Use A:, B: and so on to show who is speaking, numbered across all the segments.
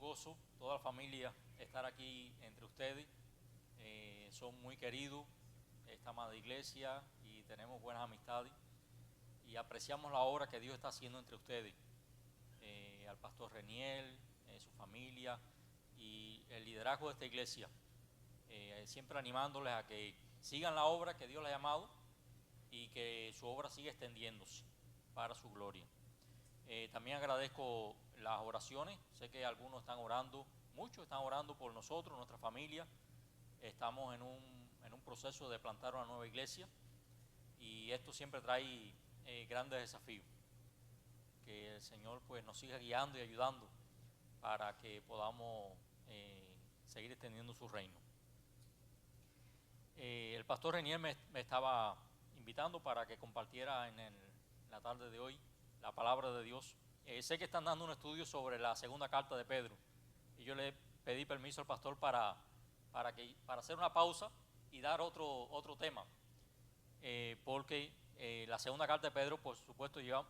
A: gozo, toda la familia, estar aquí entre ustedes. Son muy queridos, esta madre iglesia, y tenemos buenas amistades y apreciamos la obra que Dios está haciendo entre ustedes. Al pastor Reniel, su familia y el liderazgo de esta iglesia, siempre animándoles a que sigan la obra que Dios les ha llamado y que su obra siga extendiéndose para su gloria. También agradezco las oraciones. Sé que algunos están orando, muchos están orando por nosotros, nuestra familia. Estamos en un proceso de plantar una nueva iglesia y esto siempre trae grandes desafíos. Que el Señor pues nos siga guiando y ayudando para que podamos seguir extendiendo su reino. El pastor Renier me estaba invitando para que compartiera en la tarde de hoy la palabra de Dios. Sé que están dando un estudio sobre la segunda carta de Pedro y yo le pedí permiso al pastor para hacer una pausa y dar otro tema, porque la segunda carta de Pedro, por supuesto, lleva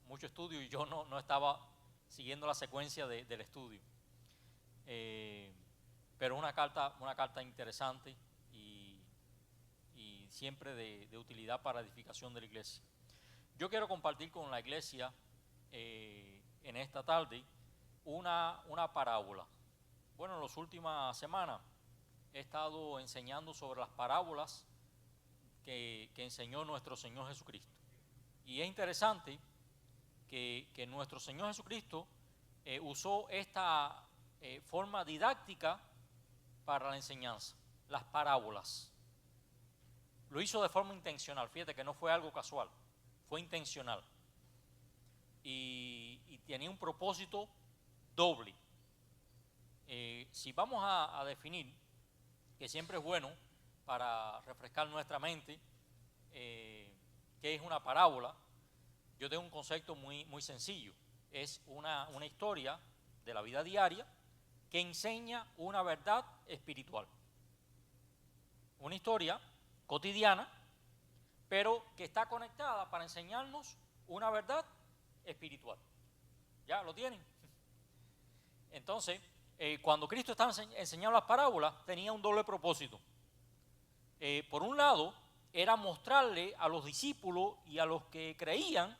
A: mucho estudio y yo no estaba siguiendo la secuencia del estudio, pero una carta interesante y siempre de utilidad para edificación de la iglesia. Yo quiero compartir con la iglesia en esta tarde una parábola. Bueno, en las últimas semanas he estado enseñando sobre las parábolas que enseñó nuestro Señor Jesucristo. Y es interesante que nuestro Señor Jesucristo usó esta forma didáctica para la enseñanza, las parábolas. Lo hizo de forma intencional, fíjate que no fue algo casual, fue intencional. Y tenía un propósito doble. Si vamos a definir, que siempre es bueno para refrescar nuestra mente, qué es una parábola, yo tengo un concepto muy sencillo. Es una historia de la vida diaria que enseña una verdad espiritual. Una historia cotidiana, pero que está conectada para enseñarnos una verdad espiritual. ¿Ya lo tienen? Entonces, cuando Cristo estaba enseñando las parábolas, tenía un doble propósito. Por un lado, era mostrarle a los discípulos y a los que creían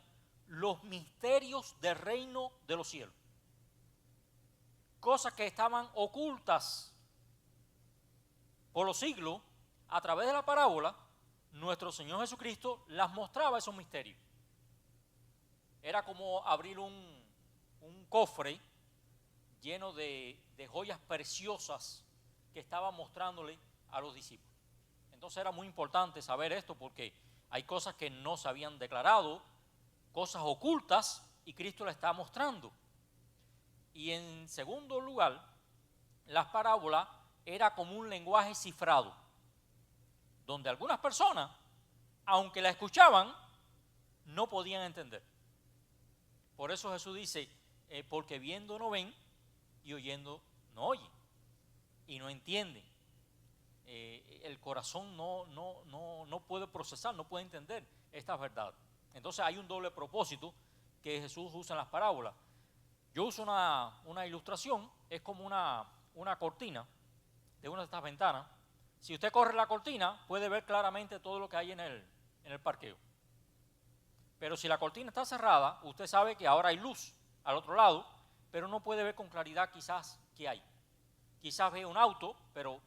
A: los misterios del reino de los cielos. Cosas que estaban ocultas por los siglos. A través de la parábola, nuestro Señor Jesucristo las mostraba esos misterios. Era como abrir un cofre lleno de joyas preciosas que estaba mostrándole a los discípulos. Entonces era muy importante saber esto porque hay cosas que no se habían declarado, cosas ocultas, y Cristo las está mostrando. Y en segundo lugar, las parábolas era como un lenguaje cifrado, donde algunas personas, aunque la escuchaban, no podían entender. Por eso Jesús dice, porque viendo no ven y oyendo no oyen y no entienden. El corazón no puede procesar, no puede entender estas verdades. Entonces hay un doble propósito que Jesús usa en las parábolas. Yo uso una ilustración, es como una cortina de una de estas ventanas. Si usted corre la cortina, puede ver claramente todo lo que hay en el parqueo. Pero si la cortina está cerrada, usted sabe que ahora hay luz al otro lado, pero no puede ver con claridad quizás qué hay. Quizás ve un auto, pero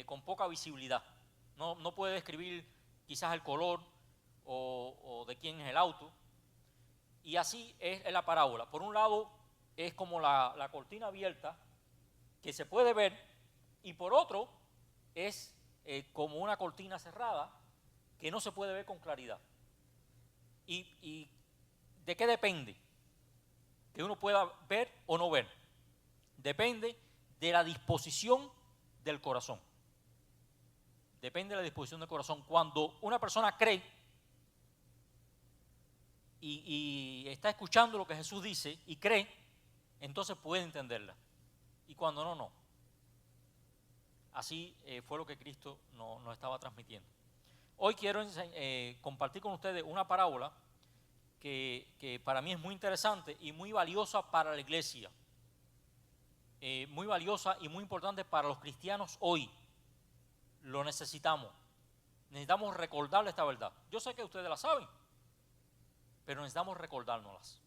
A: con poca visibilidad. No puede describir quizás el color o de quién es el auto. Y así es la parábola. Por un lado es como la cortina abierta que se puede ver, y por otro es como una cortina cerrada que no se puede ver con claridad. ¿Y de qué depende que uno pueda ver o no ver? Depende de la disposición del corazón. Depende de la disposición del corazón. Cuando una persona cree y está escuchando lo que Jesús dice y cree, entonces puede entenderla. Y cuando no. Así fue lo que Cristo nos estaba transmitiendo. Hoy quiero compartir con ustedes una parábola que para mí es muy interesante y muy valiosa para la iglesia. muy valiosa y muy importante para los cristianos hoy. Lo necesitamos. Necesitamos recordarle esta verdad. Yo sé que ustedes la saben, pero necesitamos recordárnoslas.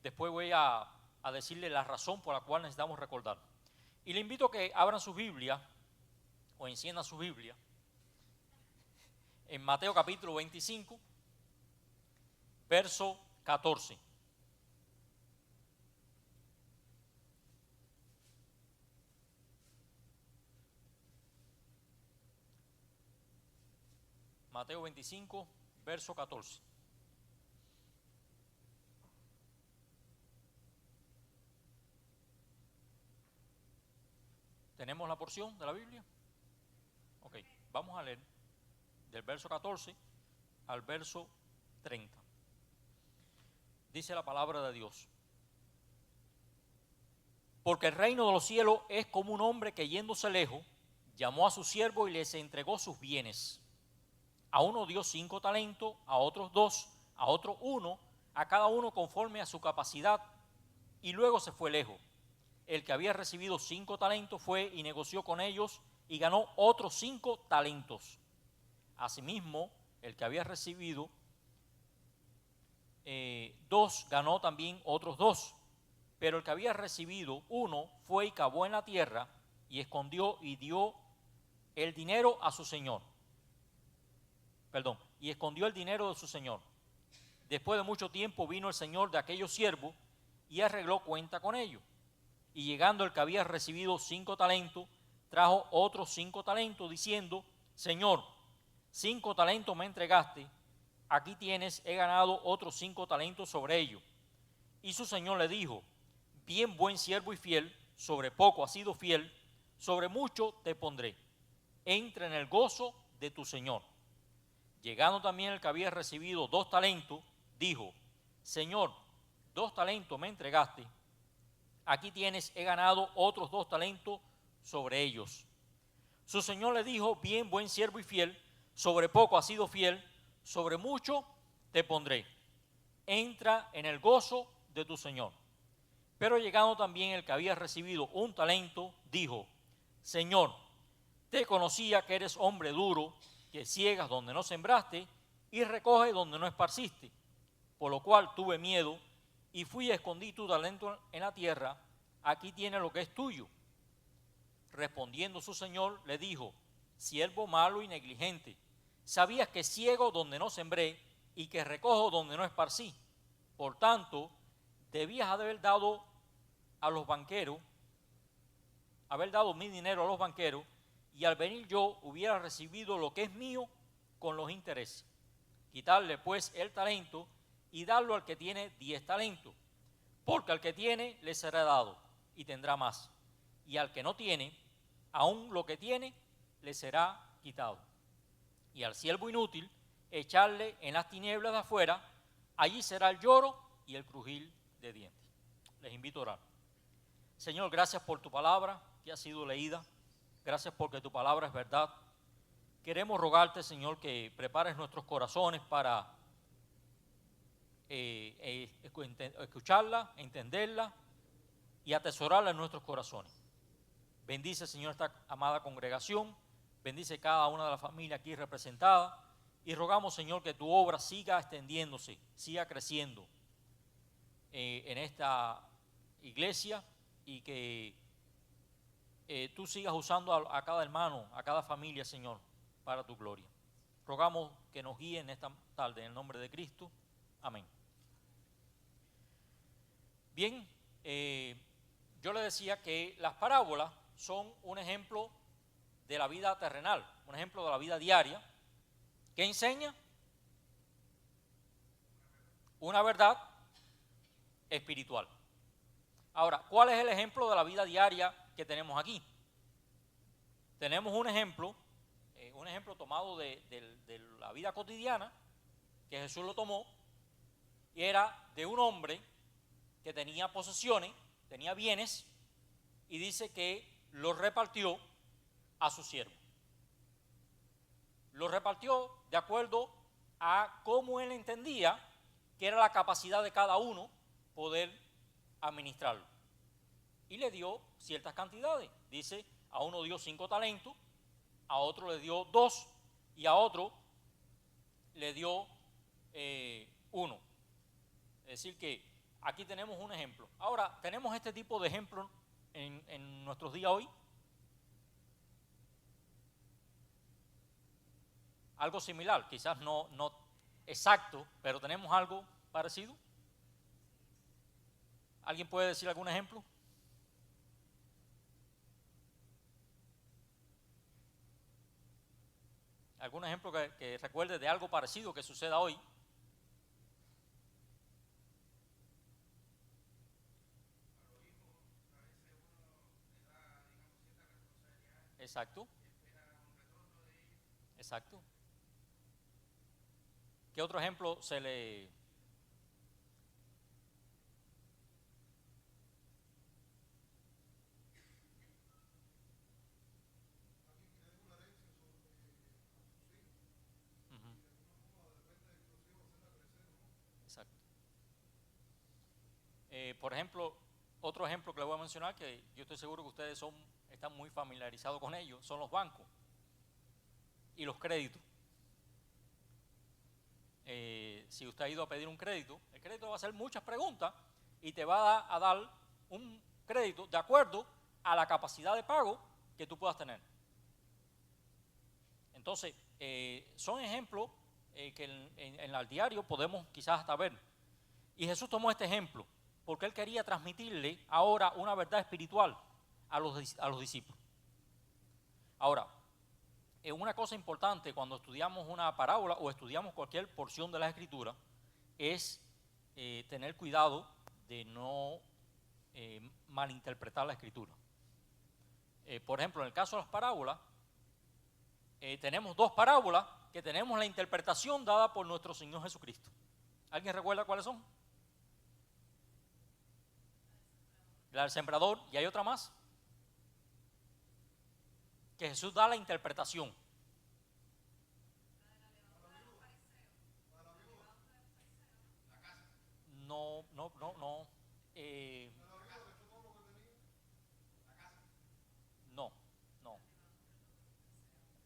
A: Después voy a decirle la razón por la cual necesitamos recordar. Y le invito a que abran su Biblia o enciendan su Biblia en Mateo capítulo 25, verso 14. Mateo 25, verso 14. ¿Tenemos la porción de la Biblia? Ok, vamos a leer del verso 14 al verso 30. Dice la palabra de Dios: porque el reino de los cielos es como un hombre que, yéndose lejos, llamó a su siervo y les entregó sus bienes. A uno dio 5 talentos, a otros 2, a otro 1, a cada uno conforme a su capacidad, y luego se fue lejos. El que había recibido 5 talentos fue y negoció con ellos y ganó otros 5 talentos. Asimismo, el que había recibido 2 ganó también otros 2. Pero el que había recibido 1 fue y cavó en la tierra y escondió y dio el dinero a su señor. Y escondió el dinero de su señor. Después de mucho tiempo vino el señor de aquellos siervos y arregló cuenta con ellos. Y llegando el que había recibido 5 talentos, trajo otros 5 talentos, diciendo: Señor, 5 talentos me entregaste, aquí tienes, he ganado otros 5 talentos sobre ellos. Y su señor le dijo: bien, buen siervo y fiel, sobre poco has sido fiel, sobre mucho te pondré. Entra en el gozo de tu señor. Llegando también el que había recibido 2 talentos, dijo: Señor, 2 talentos me entregaste, aquí tienes, he ganado otros 2 talentos sobre ellos. Su señor le dijo: bien, buen siervo y fiel, sobre poco has sido fiel, sobre mucho te pondré. Entra en el gozo de tu señor. Pero llegando también el que había recibido 1 talento, dijo: Señor, te conocía que eres hombre duro, que ciegas donde no sembraste y recoges donde no esparciste, por lo cual tuve miedo y fui y escondí tu talento en la tierra, aquí tienes lo que es tuyo. Respondiendo su señor le dijo: siervo malo y negligente, sabías que ciego donde no sembré y que recojo donde no esparcí. Por tanto, debías haber dado mi dinero a los banqueros, y al venir yo hubiera recibido lo que es mío con los intereses. Quitarle pues el talento y darlo al que tiene 10 talentos, porque al que tiene le será dado y tendrá más, y al que no tiene, aún lo que tiene le será quitado. Y al siervo inútil echarle en las tinieblas de afuera, allí será el lloro y el crujir de dientes. Les invito a orar. Señor, gracias por tu palabra que ha sido leída. Gracias porque tu palabra es verdad. Queremos rogarte, Señor, que prepares nuestros corazones para escucharla, entenderla y atesorarla en nuestros corazones. Bendice, Señor, esta amada congregación. Bendice cada una de las familias aquí representadas. Y rogamos, Señor, que tu obra siga extendiéndose, siga creciendo en esta iglesia, y que tú sigas usando a cada hermano, a cada familia, Señor, para tu gloria. Rogamos que nos guíe en esta tarde, en el nombre de Cristo. Amén. Bien, yo le decía que las parábolas son un ejemplo de la vida terrenal, un ejemplo de la vida diaria, que enseña una verdad espiritual. Ahora, ¿cuál es el ejemplo de la vida diaria que tenemos aquí? Tenemos un ejemplo tomado de la vida cotidiana, que Jesús lo tomó, y era de un hombre que tenía posesiones, tenía bienes, y dice que los repartió a su siervo. Los repartió de acuerdo a cómo él entendía que era la capacidad de cada uno poder administrarlo. Y le dio ciertas cantidades. Dice, a uno dio 5 talentos, a otro le dio 2 y a otro le dio 1. Es decir que aquí tenemos un ejemplo. Ahora, tenemos este tipo de ejemplos en nuestros días hoy. Algo similar, quizás no exacto, pero tenemos algo parecido. ¿Alguien puede decir algún ejemplo? ¿Algún ejemplo que recuerde de algo parecido que suceda hoy? Exacto. Exacto. ¿Qué otro ejemplo se le... Exacto. Por ejemplo, otro ejemplo que le voy a mencionar, que yo estoy seguro que ustedes están muy familiarizados con ellos, son los bancos y los créditos. Si usted ha ido a pedir un crédito, el crédito va a hacer muchas preguntas y te va a dar un crédito de acuerdo a la capacidad de pago que tú puedas tener. Entonces, son ejemplos que en el diario podemos quizás hasta ver. Y Jesús tomó este ejemplo porque él quería transmitirle ahora una verdad espiritual a los discípulos. Ahora, una cosa importante cuando estudiamos una parábola o estudiamos cualquier porción de la Escritura es tener cuidado de no malinterpretar la Escritura. Por ejemplo, en el caso de las parábolas, tenemos 2 parábolas que tenemos la interpretación dada por nuestro Señor Jesucristo. ¿Alguien recuerda cuáles son? La del sembrador, y hay otra más, que Jesús da la interpretación. No. No.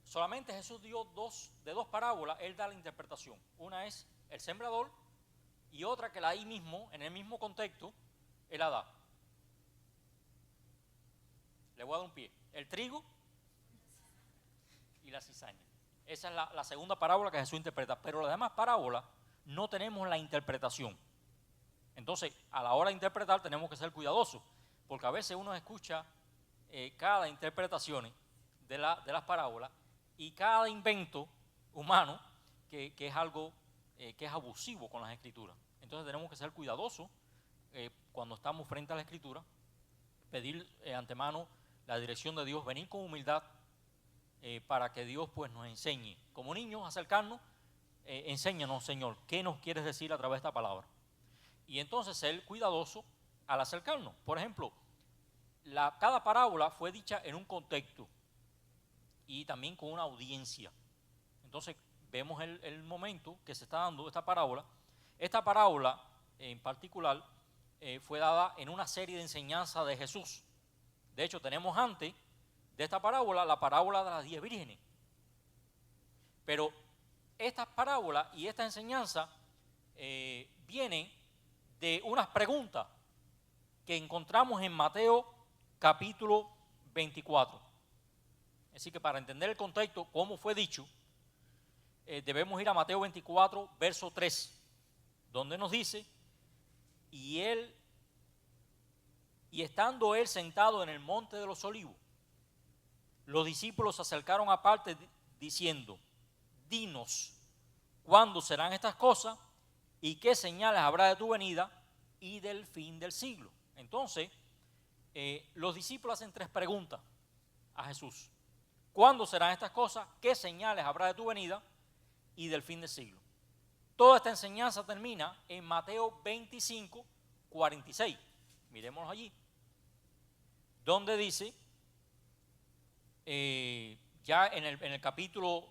A: Solamente Jesús dio de dos parábolas, él da la interpretación. Una es el sembrador y otra que ahí mismo, en el mismo contexto, él la da. Le voy a dar un pie. El trigo y la cizaña. Esa es la segunda parábola que Jesús interpreta. Pero las demás parábolas no tenemos la interpretación. Entonces, a la hora de interpretar tenemos que ser cuidadosos, porque a veces uno escucha cada interpretación de las parábolas y cada invento humano que es algo que es abusivo con las Escrituras. Entonces tenemos que ser cuidadosos cuando estamos frente a la Escritura, pedir antemano la dirección de Dios, venir con humildad para que Dios pues nos enseñe. Como niños, acercarnos, enséñanos, Señor, ¿qué nos quieres decir a través de esta palabra? Y entonces ser cuidadoso al acercarnos. Por ejemplo, cada parábola fue dicha en un contexto y también con una audiencia. Entonces vemos el momento que se está dando esta parábola. Esta parábola en particular fue dada en una serie de enseñanzas de Jesús. De hecho, tenemos antes de esta parábola la parábola de las 10 vírgenes. Pero estas parábolas y esta enseñanza vienen de unas preguntas que encontramos en Mateo capítulo 24. Así que para entender el contexto, cómo fue dicho, debemos ir a Mateo 24, verso 3, donde nos dice, y estando él sentado en el monte de los olivos, los discípulos se acercaron aparte diciendo, dinos, ¿cuándo serán estas cosas? ¿Y qué señales habrá de tu venida y del fin del siglo? Entonces, los discípulos hacen 3 preguntas a Jesús. ¿Cuándo serán estas cosas? ¿Qué señales habrá de tu venida y del fin del siglo? Toda esta enseñanza termina en Mateo 25, 46. Miremoslo allí. Donde dice, ya en el capítulo,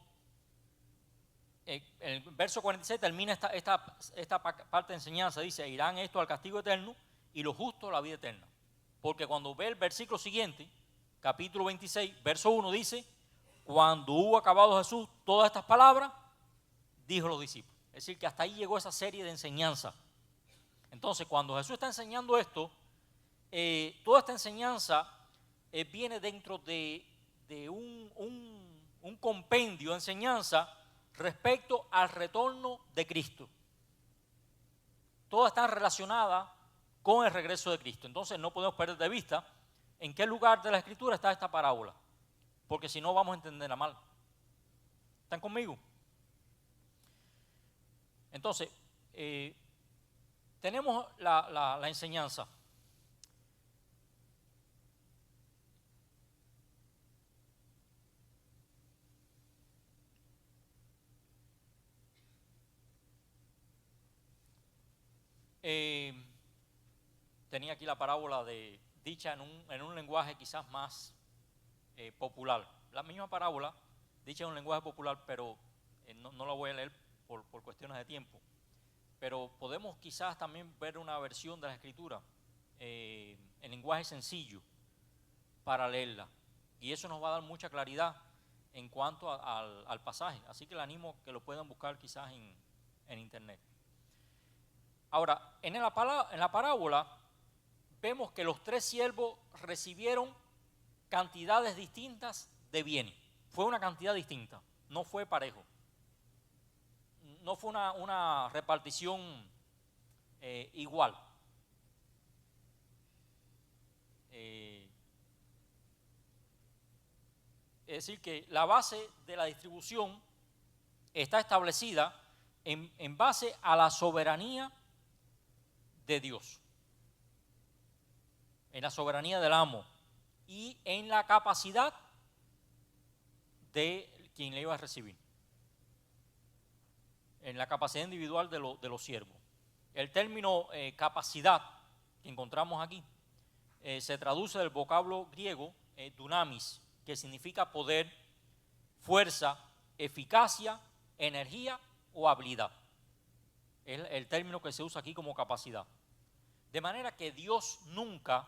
A: en el verso 46 termina esta parte de enseñanza. Dice, irán esto al castigo eterno y los justos la vida eterna. Porque cuando ve el versículo siguiente, capítulo 26, verso 1, dice, cuando hubo acabado Jesús todas estas palabras, dijo a los discípulos. Es decir, que hasta ahí llegó esa serie de enseñanza. Entonces, cuando Jesús está enseñando esto, toda esta enseñanza viene dentro de un compendio de enseñanza respecto al retorno de Cristo. Todas están relacionadas con el regreso de Cristo. Entonces no podemos perder de vista en qué lugar de la Escritura está esta parábola, porque si no vamos a entenderla mal. ¿Están conmigo? Entonces, tenemos la enseñanza. Tenía aquí la parábola dicha en un lenguaje quizás más popular. La misma parábola dicha en un lenguaje popular, pero no la voy a leer por cuestiones de tiempo. Pero podemos quizás también ver una versión de la Escritura en lenguaje sencillo para leerla. Y eso nos va a dar mucha claridad en cuanto al pasaje. Así que le animo a que lo puedan buscar quizás en internet. Ahora, en la parábola vemos que los 3 siervos recibieron cantidades distintas de bienes. Fue una cantidad distinta, no fue parejo. No fue una repartición igual. Es decir, que la base de la distribución está establecida en base a la soberanía de Dios, en la soberanía del amo y en la capacidad de quien le iba a recibir, en la capacidad individual de los siervos. El término capacidad que encontramos aquí se traduce del vocablo griego dunamis, que significa poder, fuerza, eficacia, energía o habilidad. Es el término que se usa aquí como capacidad. De manera que Dios nunca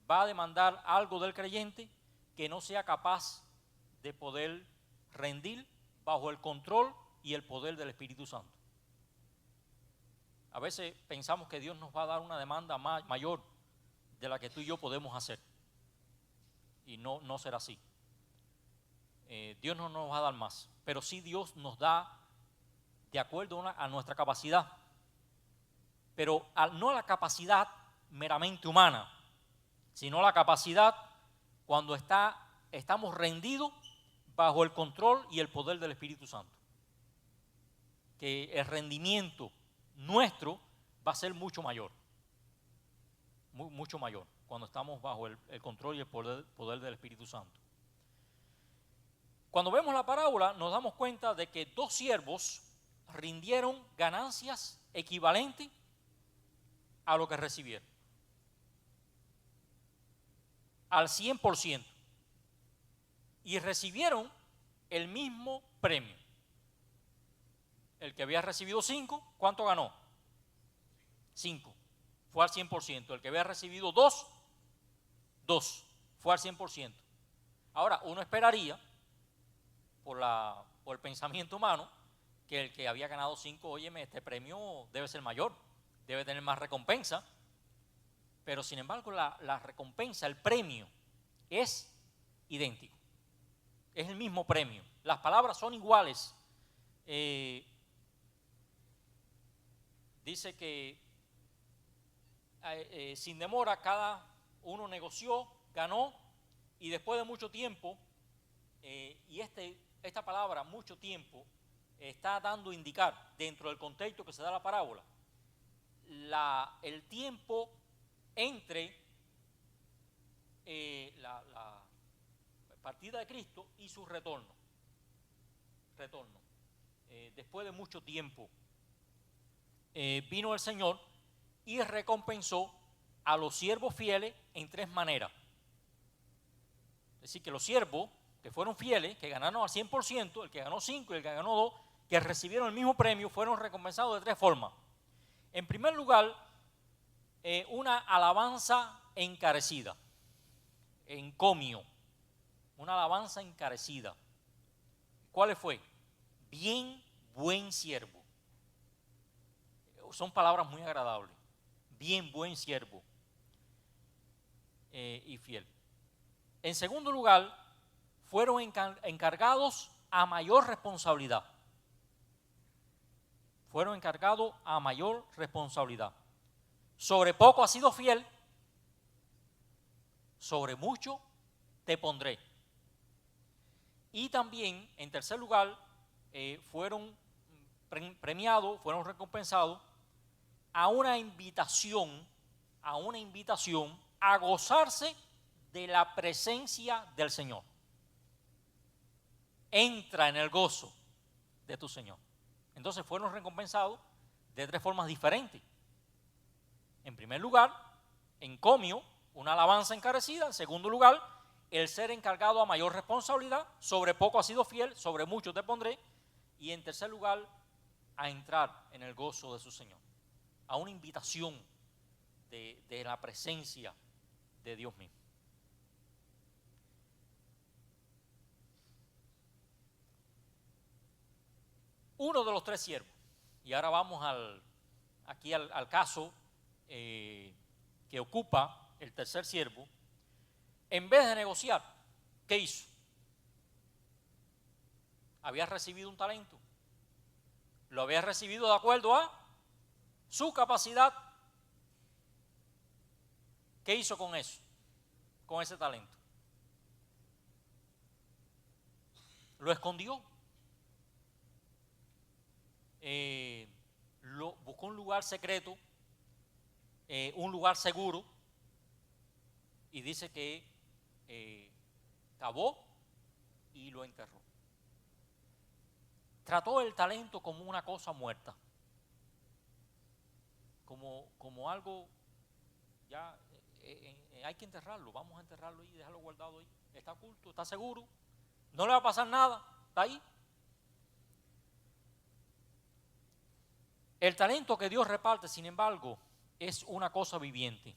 A: va a demandar algo del creyente que no sea capaz de poder rendir bajo el control y el poder del Espíritu Santo. A veces pensamos que Dios nos va a dar una demanda mayor de la que tú y yo podemos hacer. Y no será así. Dios no nos va a dar más, pero sí Dios nos da de acuerdo a nuestra capacidad, pero no la capacidad meramente humana, sino la capacidad cuando estamos rendidos bajo el control y el poder del Espíritu Santo. Que el rendimiento nuestro va a ser mucho mayor, mucho mayor, cuando estamos bajo el control y el poder del Espíritu Santo. Cuando vemos la parábola nos damos cuenta de que 2 siervos rindieron ganancias equivalentes a lo que recibieron, al 100%, y recibieron el mismo premio. El que había recibido 5, ¿cuánto ganó? 5, fue al 100%. El que había recibido 2, fue al 100%. Ahora, uno esperaría, por el pensamiento humano, que el que había ganado 5, óyeme, este premio debe ser mayor, debe tener más recompensa. Pero sin embargo la recompensa, el premio, es idéntico. Es el mismo premio. Las palabras son iguales. Dice que sin demora cada uno negoció, ganó, y después de mucho tiempo, y esta palabra mucho tiempo está dando a indicar dentro del contexto que se da la parábola el tiempo entre la partida de Cristo y su retorno. Después de mucho tiempo vino el Señor y recompensó a los siervos fieles en 3 maneras. Es decir, que los siervos que fueron fieles, que ganaron al 100%, el que ganó 5 y el que ganó 2, que recibieron el mismo premio, fueron recompensados de 3 formas. En primer lugar, una alabanza encarecida, encomio, una alabanza encarecida. ¿Cuál fue? Bien, buen siervo. Son palabras muy agradables. Bien, buen siervo y fiel. En segundo lugar, fueron encargados a mayor responsabilidad. Fueron encargados a mayor responsabilidad. Sobre poco has sido fiel, sobre mucho te pondré. Y también, en tercer lugar, fueron premiados, fueron recompensados a una invitación a gozarse de la presencia del Señor. Entra en el gozo de tu Señor. Entonces fueron recompensados de tres formas diferentes. En primer lugar, encomio, una alabanza encarecida. En segundo lugar, el ser encargado a mayor responsabilidad. Sobre poco has sido fiel, sobre mucho te pondré. Y en tercer lugar, a entrar en el gozo de su Señor. A una invitación de la presencia de Dios mismo. Uno de los tres siervos, y ahora vamos aquí al caso que ocupa el tercer siervo, en vez de negociar, ¿qué hizo? Había recibido un talento, lo había recibido de acuerdo a su capacidad. ¿Qué hizo con eso? Con ese talento. Lo escondió. Buscó un lugar secreto, un lugar seguro, y dice que cavó y lo enterró. Trató el talento como una cosa muerta, como algo ya hay que enterrarlo, vamos a enterrarlo ahí, dejarlo guardado ahí, está oculto, está seguro, no le va a pasar nada, está ahí. El talento que Dios reparte, sin embargo, es una cosa viviente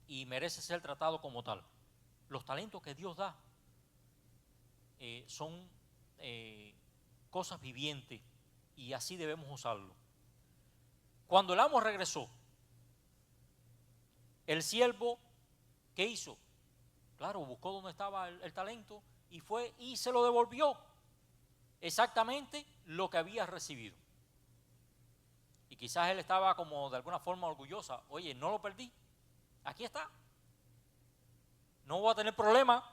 A: y merece ser tratado como tal. Los talentos que Dios da son cosas vivientes y así debemos usarlo. Cuando el amo regresó, el siervo, ¿qué hizo? Claro, buscó dónde estaba el talento y fue y se lo devolvió exactamente lo que había recibido. Y quizás él estaba como de alguna forma orgullosa. Oye, no lo perdí, aquí está. No voy a tener problema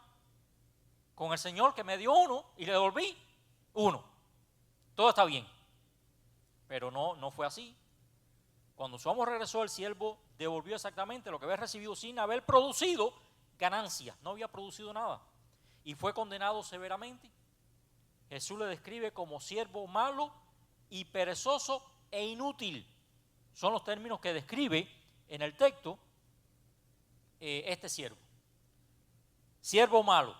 A: con el Señor que me dio uno y le devolví uno. Todo está bien. Pero no fue así. Cuando su amo regresó, el siervo devolvió exactamente lo que había recibido sin haber producido ganancias. No había producido nada. Y fue condenado severamente. Jesús le describe como siervo malo y perezoso e inútil. Son los términos que describe en el texto este siervo. Siervo malo,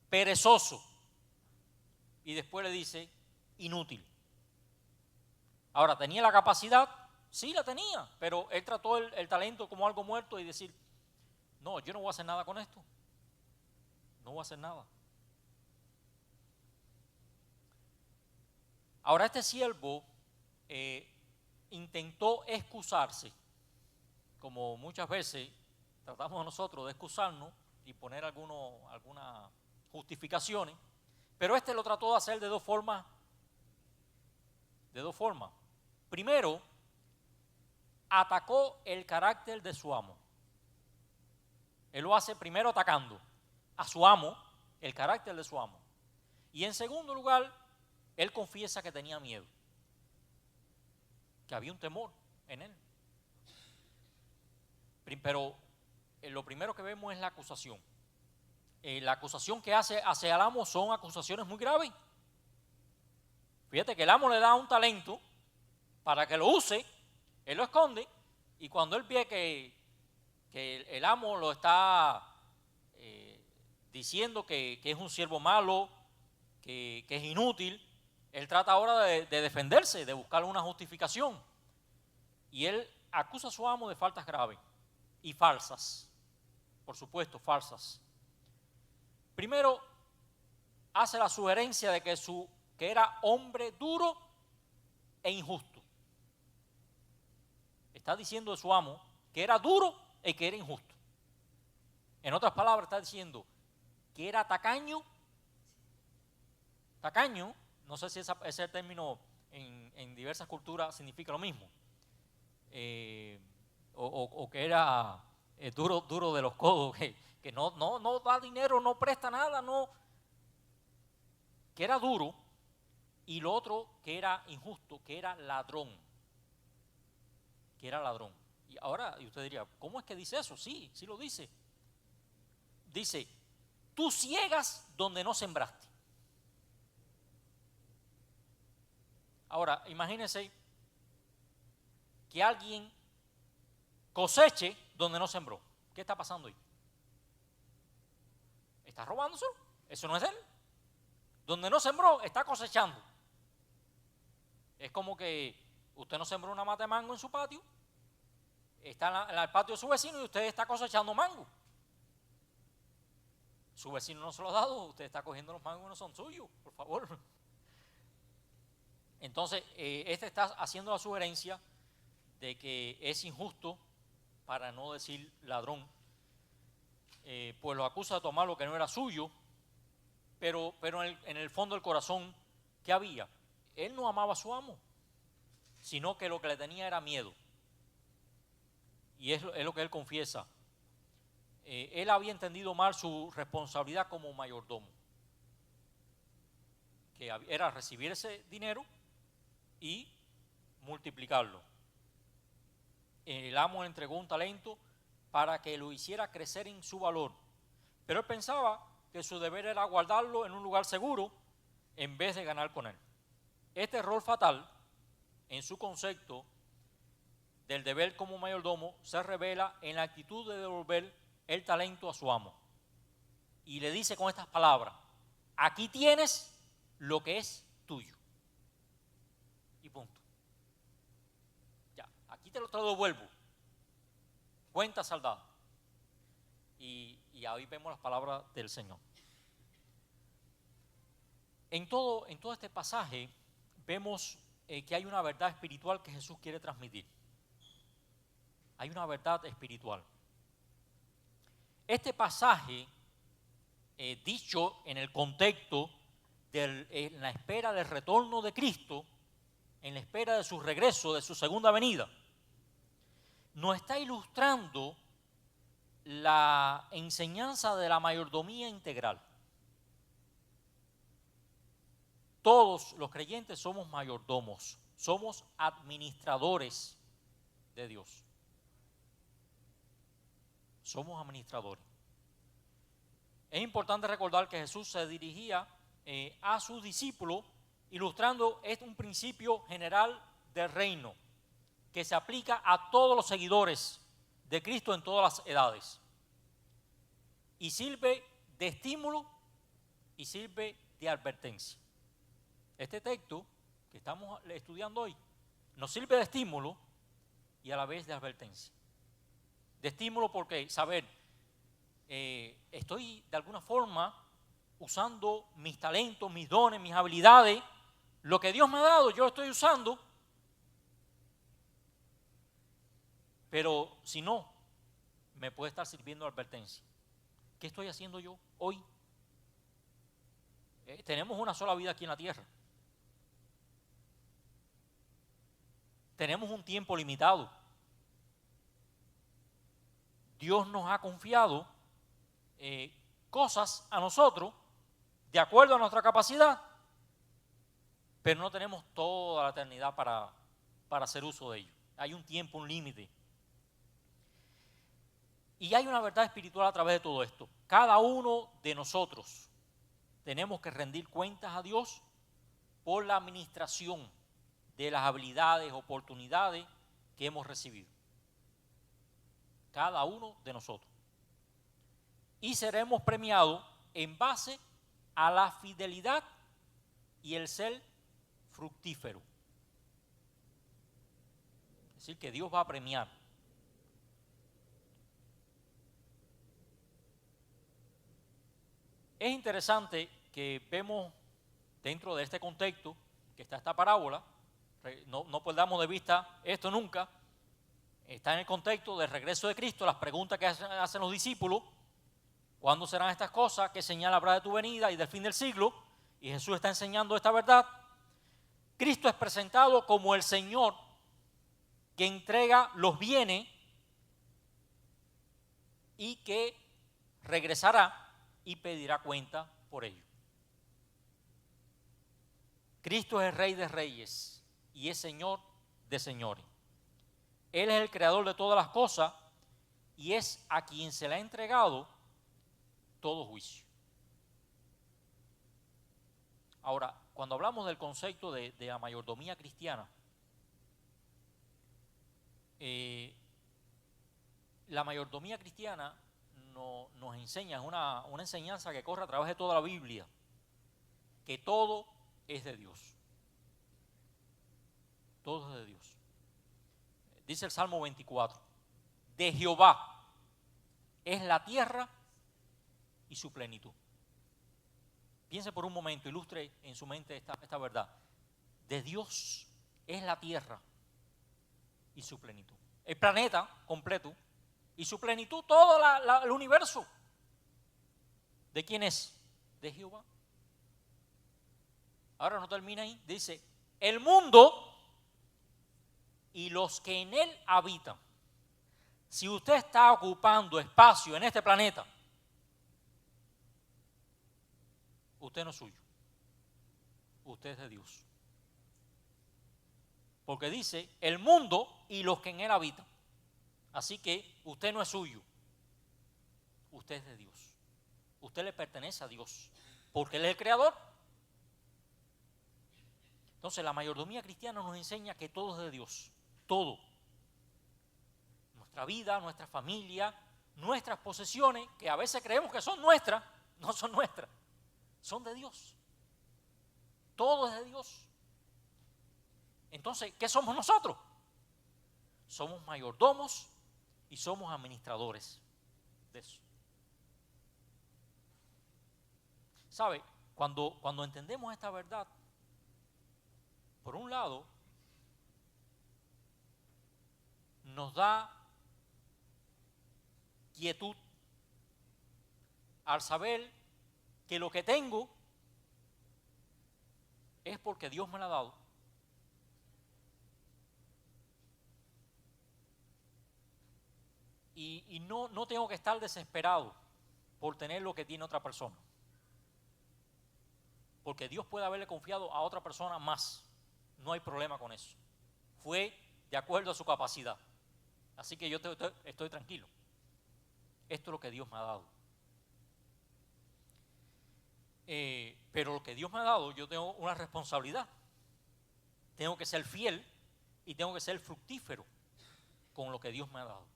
A: perezoso, y después le dice inútil. Ahora, ¿tenía la capacidad? Sí, la tenía, pero él trató el talento como algo muerto y decir, no, yo no voy a hacer nada con esto. No voy a hacer nada. Ahora, este siervo intentó excusarse, como muchas veces tratamos nosotros de excusarnos y poner algunas justificaciones, pero este lo trató de hacer de dos formas. Primero, atacó el carácter de su amo. Él lo hace primero atacando a su amo, el carácter de su amo. Y en segundo lugar, él confiesa que tenía miedo, que había un temor en él. Pero lo primero que vemos es la acusación. La acusación que hace hacia el amo son acusaciones muy graves. Fíjate que el amo le da un talento para que lo use, él lo esconde, y cuando él ve que el amo lo está diciendo que es un siervo malo, que es inútil, él trata ahora de defenderse, de buscar una justificación. Y él acusa a su amo de faltas graves y falsas, por supuesto, falsas. Primero, hace la sugerencia de que era hombre duro e injusto. Está diciendo de su amo que era duro y que era injusto. En otras palabras, está diciendo que era tacaño. Tacaño, no sé si ese término en diversas culturas significa lo mismo. O que era duro de los codos, que no da dinero, no presta nada, que era duro. Y lo otro, que era injusto, que era ladrón. Y ahora, y usted diría, ¿cómo es que dice eso? Sí lo dice. Dice, tú ciegas donde no sembraste. Ahora, imagínense que alguien coseche donde no sembró. ¿Qué está pasando ahí? ¿Está robándoselo? Eso no es de él. Donde no sembró, está cosechando. Es como que usted no sembró una mata de mango en su patio, está en el patio de su vecino y usted está cosechando mango. Su vecino no se lo ha dado, usted está cogiendo los mangos que no son suyos, por favor. Entonces, este está haciendo la sugerencia de que es injusto, para no decir ladrón, pues lo acusa de tomar lo que no era suyo, pero en el fondo del corazón, ¿qué había? Él no amaba a su amo, sino que lo que le tenía era miedo. Y es lo que él confiesa. Él había entendido mal su responsabilidad como mayordomo, que era recibir ese dinero y multiplicarlo. El amo le entregó un talento para que lo hiciera crecer en su valor, pero él pensaba que su deber era guardarlo en un lugar seguro en vez de ganar con él. Este error fatal en su concepto del deber como mayordomo se revela en la actitud de devolver el talento a su amo. Y le dice con estas palabras, aquí tienes lo que es tuyo. Y punto. Ya, aquí te lo devuelvo. Cuenta saldada. Y ahí vemos las palabras del Señor. En todo este pasaje vemos que hay una verdad espiritual que Jesús quiere transmitir. Hay una verdad espiritual. Este pasaje, dicho en el contexto en la espera del retorno de Cristo, en la espera de su regreso, de su segunda venida, nos está ilustrando la enseñanza de la mayordomía integral. Todos los creyentes somos mayordomos, somos administradores de Dios. Somos administradores. Es importante recordar que Jesús se dirigía a sus discípulos ilustrando un principio general del reino que se aplica a todos los seguidores de Cristo en todas las edades. Y sirve de estímulo y sirve de advertencia. Este texto que estamos estudiando hoy nos sirve de estímulo y a la vez de advertencia. De estímulo porque saber, estoy de alguna forma usando mis talentos, mis dones, mis habilidades, lo que Dios me ha dado, yo lo estoy usando, pero si no, me puede estar sirviendo de advertencia. ¿Qué estoy haciendo yo hoy? Tenemos una sola vida aquí en la tierra. Tenemos un tiempo limitado. Dios nos ha confiado cosas a nosotros de acuerdo a nuestra capacidad, pero no tenemos toda la eternidad para hacer uso de ello. Hay un tiempo, un límite. Y hay una verdad espiritual a través de todo esto. Cada uno de nosotros tenemos que rendir cuentas a Dios por la administración de las habilidades, oportunidades que hemos recibido. Cada uno de nosotros. Y seremos premiados en base a la fidelidad y el ser fructífero. Es decir, que Dios va a premiar. Es interesante que vemos dentro de este contexto que está esta parábola, no perdamos de vista esto nunca, está en el contexto del regreso de Cristo, las preguntas que hacen los discípulos, ¿cuándo serán estas cosas? ¿Qué señal habrá de tu venida y del fin del siglo? Y Jesús está enseñando esta verdad. Cristo es presentado como el Señor que entrega los bienes y que regresará y pedirá cuenta por ello. Cristo es el Rey de Reyes y es Señor de señores. Él es el creador de todas las cosas y es a quien se le ha entregado todo juicio. Ahora, cuando hablamos del concepto de la mayordomía cristiana, la mayordomía cristiana nos enseña, es una enseñanza que corre a través de toda la Biblia, que todo es de Dios. Todo es de Dios. Dice el Salmo 24, de Jehová es la tierra y su plenitud. Piense por un momento, ilustre en su mente esta verdad. De Dios es la tierra y su plenitud. El planeta completo y su plenitud, todo el universo. ¿De quién es? De Jehová. Ahora no termina ahí, dice, el mundo y los que en él habitan. Si usted está ocupando espacio en este planeta, usted no es suyo, usted es de Dios. Porque dice, el mundo y los que en él habitan. Así que usted no es suyo, usted es de Dios. Usted le pertenece a Dios, porque Él es el creador. Entonces la mayordomía cristiana nos enseña que todo es de Dios, todo. Nuestra vida, nuestra familia, nuestras posesiones, que a veces creemos que son nuestras, no son nuestras, son de Dios. Todo es de Dios. Entonces, ¿qué somos nosotros? Somos mayordomos y somos administradores de eso. ¿Sabe? Cuando entendemos esta verdad, por un lado, nos da quietud al saber que lo que tengo es porque Dios me lo ha dado. Y no tengo que estar desesperado por tener lo que tiene otra persona. Porque Dios puede haberle confiado a otra persona más. No hay problema con eso. Fue de acuerdo a su capacidad. Así que yo estoy tranquilo. Esto es lo que Dios me ha dado. Pero lo que Dios me ha dado, yo tengo una responsabilidad. Tengo que ser fiel y tengo que ser fructífero con lo que Dios me ha dado.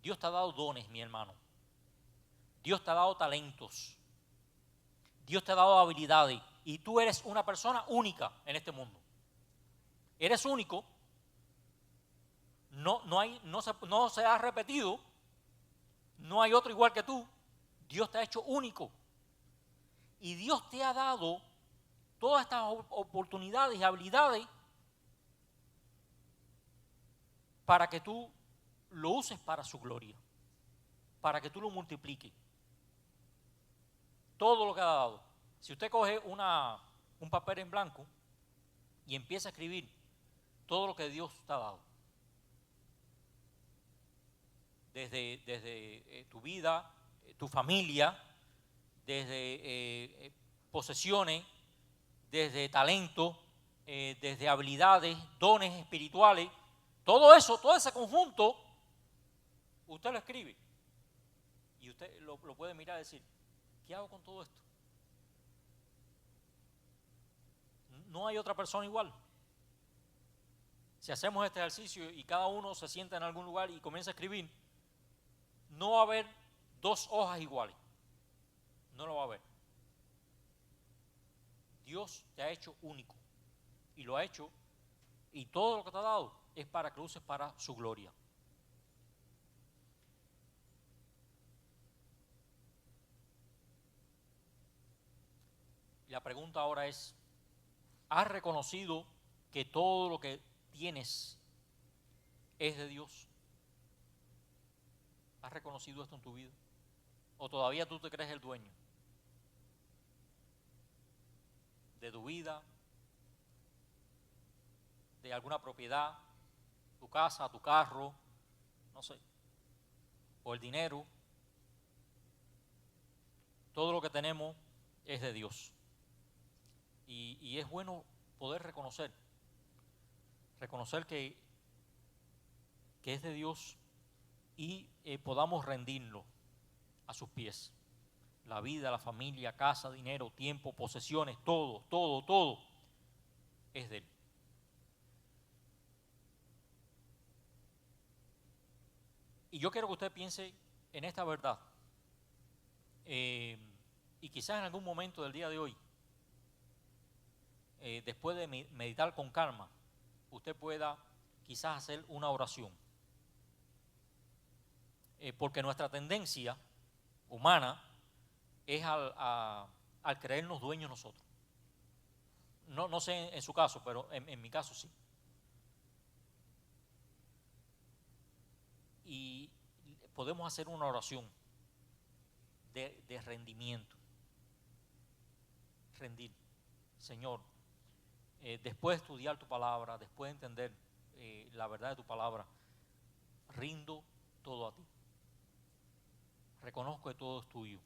A: Dios te ha dado dones, mi hermano. Dios te ha dado talentos. Dios te ha dado habilidades. Y tú eres una persona única en este mundo. Eres único. No se ha repetido. No hay otro igual que tú. Dios te ha hecho único. Y Dios te ha dado todas estas oportunidades y habilidades para que tú lo uses para su gloria, para que tú lo multipliques. Todo lo que ha dado. Si usted coge un papel en blanco y empieza a escribir todo lo que Dios te ha dado, desde tu vida, tu familia, desde posesiones, desde talento, desde habilidades, dones espirituales, todo eso, todo ese conjunto, usted lo escribe y usted lo puede mirar y decir, ¿qué hago con todo esto? No hay otra persona igual. Si hacemos este ejercicio y cada uno se sienta en algún lugar y comienza a escribir, no va a haber dos hojas iguales. No lo va a haber. Dios te ha hecho único y lo ha hecho, y todo lo que te ha dado es para que lo uses para su gloria. Y la pregunta ahora es, ¿has reconocido que todo lo que tienes es de Dios? ¿Has reconocido esto en tu vida? ¿O todavía tú te crees el dueño de tu vida, de alguna propiedad, tu casa, tu carro, no sé, o el dinero? Todo lo que tenemos es de Dios. Y es bueno poder reconocer que es de Dios y podamos rendirlo a sus pies. La vida, la familia, casa, dinero, tiempo, posesiones, todo es de Él. Y yo quiero que usted piense en esta verdad. Y quizás en algún momento del día de hoy, después de meditar con calma, usted pueda quizás hacer una oración. Porque nuestra tendencia humana es al creernos dueños nosotros. No sé en su caso, pero en mi caso sí. Y podemos hacer una oración de rendimiento. Rendir. Señor, después de estudiar tu palabra, después de entender la verdad de tu palabra, rindo todo a ti. Reconozco que todo es tuyo.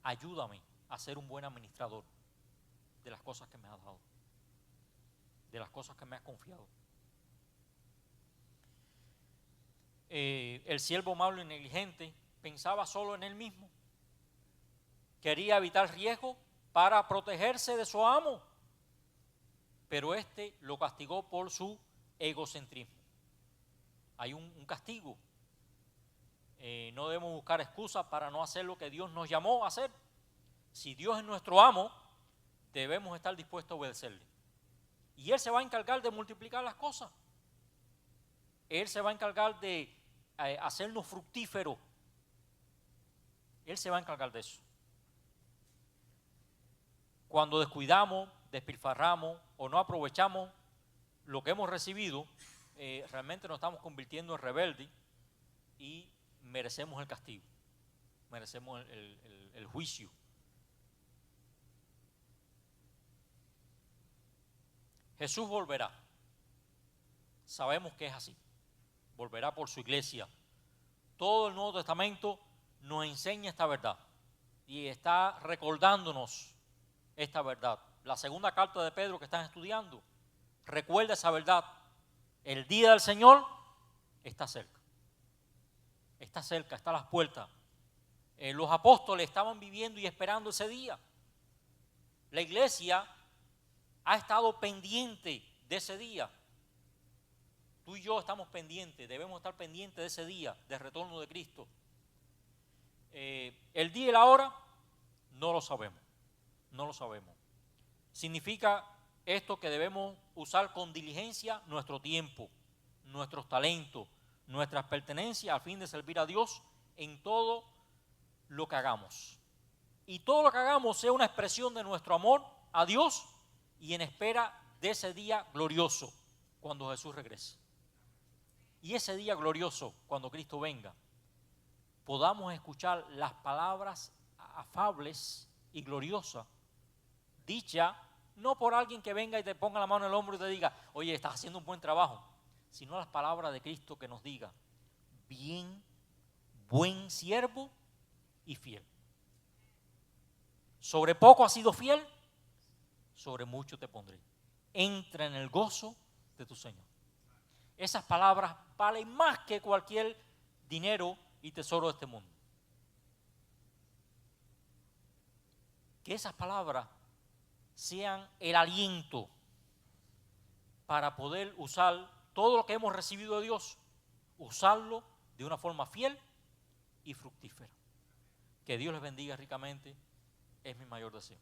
A: Ayúdame a ser un buen administrador de las cosas que me has dado, de las cosas que me has confiado. El siervo malo y negligente pensaba solo en él mismo. Quería evitar riesgo para protegerse de su amo, pero éste lo castigó por su egocentrismo. Hay un castigo. No debemos buscar excusas para no hacer lo que Dios nos llamó a hacer. Si Dios es nuestro amo, debemos estar dispuestos a obedecerle. Y Él se va a encargar de multiplicar las cosas. Él se va a encargar de hacernos fructíferos. Él se va a encargar de eso. Cuando descuidamos, despilfarramos o no aprovechamos lo que hemos recibido, realmente nos estamos convirtiendo en rebeldes y merecemos el castigo, merecemos el juicio. Jesús volverá. Sabemos que es así. Volverá por su iglesia. Todo el Nuevo Testamento nos enseña esta verdad y está recordándonos esta verdad. La segunda carta de Pedro que están estudiando recuerda esa verdad. El día del Señor está cerca. Está cerca, está a las puertas. Los apóstoles estaban viviendo y esperando ese día. La iglesia ha estado pendiente de ese día. Tú y yo estamos pendientes, debemos estar pendientes de ese día del retorno de Cristo. El día y la hora no lo sabemos, no lo sabemos. Significa esto que debemos usar con diligencia nuestro tiempo, nuestros talentos, nuestras pertenencias a fin de servir a Dios en todo lo que hagamos. Y todo lo que hagamos sea una expresión de nuestro amor a Dios y en espera de ese día glorioso cuando Jesús regrese. Y ese día glorioso cuando Cristo venga, podamos escuchar las palabras afables y gloriosas dichas no por alguien que venga y te ponga la mano en el hombro y te diga, oye, estás haciendo un buen trabajo, sino las palabras de Cristo que nos diga, bien, buen siervo y fiel. Sobre poco has sido fiel, sobre mucho te pondré. Entra en el gozo de tu Señor. Esas palabras valen más que cualquier dinero y tesoro de este mundo. Que esas palabras sean el aliento para poder usar todo lo que hemos recibido de Dios, usarlo de una forma fiel y fructífera. Que Dios les bendiga ricamente, es mi mayor deseo.